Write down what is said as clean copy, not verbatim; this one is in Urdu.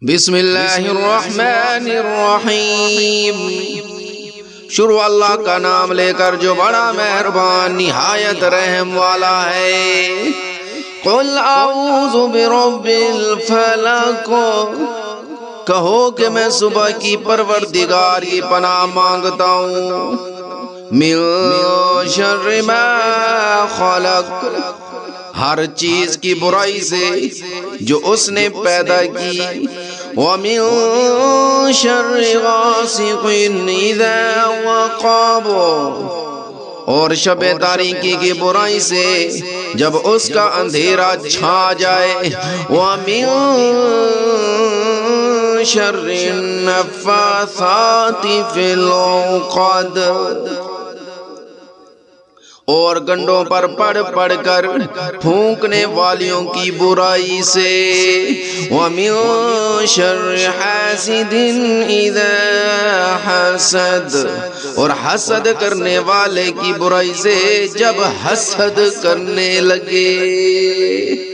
بسم اللہ الرحمن الرحیم۔ شروع اللہ کا نام لے کر جو بڑا مہربان نہایت رحم والا ہے۔ قل اعوذ برب الفلق، کہو کہ میں صبح کی پروردگار کی پناہ مانگتا ہوں۔ من شر ما خلق، ہر چیز کی برائی سے جو اس نے پیدا کی۔ وَمِن شَرِّ غَاسِقٍ إِذَا وَقَبَ، اور شب تاریکی کی برائی سے جب اس کا اندھیرا چھا جائے۔ وَمِن شَرِّ النَّفَّاثَاتِ فِي الْعُقَدِ، اور گنڈوں پر پڑھ پڑھ کر پھونکنے والیوں کی برائی سے۔ وَمِن شَرِّ حَاسِدٍ إِذَا حَسَدَ، اور حسد کرنے والے کی برائی سے جب حسد کرنے لگے۔